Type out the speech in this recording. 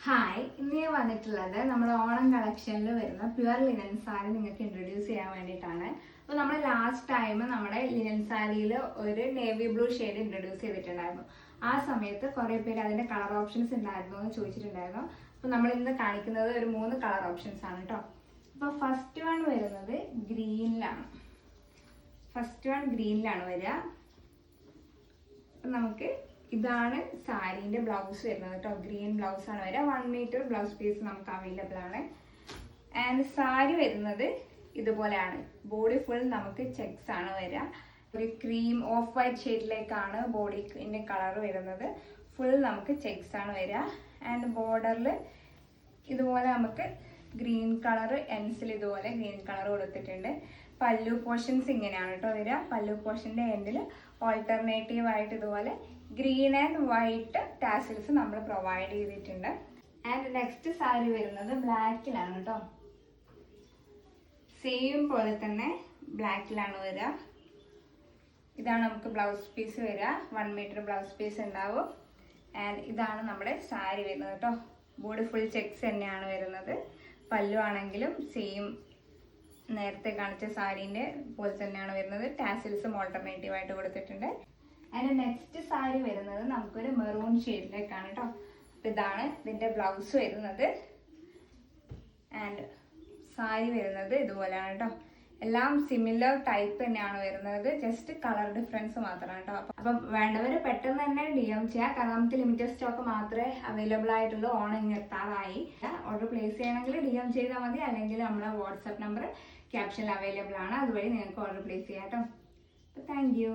Hi, ഇന്ന് ഞാൻ വന്നിട്ടുള്ളത് നമ്മുടെ ഓണം കളക്ഷനിൽ വരുന്ന പ്യുവർ ലിനൻ സാരി നിങ്ങൾക്ക് ഇൻട്രൊഡ്യൂസ് ചെയ്യാൻ വേണ്ടിയിട്ടാണ്. അപ്പോൾ നമ്മൾ ലാസ്റ്റ് ടൈം നമ്മുടെ ലിനൻ സാരിയിൽ ഒരു നേവി ബ്ലൂ ഷെയ്ഡ് ഇൻട്രൊഡ്യൂസ് ചെയ്തിട്ടുണ്ടായിരുന്നു. ആ സമയത്ത് കുറേ പേര് അതിൻ്റെ കളർ ഓപ്ഷൻസ് ഉണ്ടായിരുന്നു എന്ന് ചോദിച്ചിട്ടുണ്ടായിരുന്നു. അപ്പോൾ നമ്മൾ ഇന്ന് കാണിക്കുന്നത് ഒരു 3 കളർ ഓപ്ഷൻസ് ആണ് കേട്ടോ. അപ്പോൾ ഫസ്റ്റ് വൺ വരുന്നത് ഗ്രീനിലാണ്. വരിക. അപ്പം നമുക്ക് ഇതാണ് സാരീൻ്റെ ബ്ലൗസ് വരുന്നത് കേട്ടോ. ഗ്രീൻ ബ്ലൗസ് ആണ് വരിക. 1 മീറ്റർ ബ്ലൗസ് പീസ് നമുക്ക് അവൈലബിൾ ആണ്. ആൻഡ് സാരി വരുന്നത് ഇതുപോലെയാണ്. ബോഡി ഫുൾ നമുക്ക് ചെക്സ് ആണ് വരിക. ഒരു ക്രീം ഓഫ് വൈറ്റ് ഷെയ്ഡിലേക്കാണ് ബോഡിന്റെ കളർ വരുന്നത്. ഫുൾ നമുക്ക് ചെക്സ് ആണ് വരിക. ആൻഡ് ബോർഡറിൽ ഇതുപോലെ നമുക്ക് ഗ്രീൻ കളർ എൻസിൽ ഇതുപോലെ ഗ്രീൻ കളർ കൊടുത്തിട്ടുണ്ട്. പല്ലു പോർഷൻസ് ഇങ്ങനെയാണ് കേട്ടോ വരിക. പല്ലു പോർഷൻ്റെ എൻഡിൽ ഓൾട്ടർനേറ്റീവ് ആയിട്ട് ഇതുപോലെ ഗ്രീൻ ആൻഡ് വൈറ്റ് ടാസിൽസ് നമ്മൾ പ്രൊവൈഡ് ചെയ്തിട്ടുണ്ട്. ആൻഡ് നെക്സ്റ്റ് സാരി വരുന്നത് ബ്ലാക്കിലാണ് കേട്ടോ. സെയിം പോലെ തന്നെ ബ്ലാക്കിലാണ് വരിക. ഇതാണ് നമുക്ക് ബ്ലൗസ് പീസ് വരിക. 1 മീറ്റർ ബ്ലൗസ് പീസ് ഉണ്ടാവും. ആൻഡ് ഇതാണ് നമ്മുടെ സാരി വരുന്നത് കേട്ടോ. ബോഡി ഫുൾ ചെക്സ് തന്നെയാണ് വരുന്നത്. പല്ലു ആണെങ്കിലും സെയിം നേരത്തെ കാണിച്ച സാരീൻ്റെ പോലെ തന്നെയാണ് വരുന്നത്. ടാസിൽസും ഓൾട്ടർനേറ്റീവ് ആയിട്ട് കൊടുത്തിട്ടുണ്ട്. അതിൻ്റെ നെക്സ്റ്റ് സാരി വരുന്നത് നമുക്കൊരു മെറൂൺ ഷെയ്ഡിലേക്കാണ് കേട്ടോ. അപ്പം ഇതാണ് ഇതിൻ്റെ ബ്ലൗസ് വരുന്നത്. ആൻഡ് സാരി വരുന്നത് ഇതുപോലെയാണ് കേട്ടോ. എല്ലാം സിമിലർ ടൈപ്പ് തന്നെയാണ് വരുന്നത്. ജസ്റ്റ് കളർ ഡിഫറൻസ് മാത്രമാണ് കേട്ടോ. അപ്പം വേണ്ടവർ പെട്ടെന്ന് തന്നെ DM ചെയ്യുക. കാരണം നമുക്ക് ലിമിറ്റഡ് സ്റ്റോക്ക് മാത്രമേ അവൈലബിൾ ആയിട്ടുള്ളൂ. ഓണം എത്താറായി. ഓർഡർ പ്ലേസ് ചെയ്യണമെങ്കിൽ DM ചെയ്താൽ മതി. അല്ലെങ്കിൽ നമ്മുടെ വാട്സാപ്പ് നമ്പർ ക്യാപ്ഷനിൽ അവൈലബിൾ ആണ്. അതുവഴി നിങ്ങൾക്ക് ഓർഡർ പ്ലേസ് ചെയ്യാം കേട്ടോ. അപ്പോൾ താങ്ക് യു.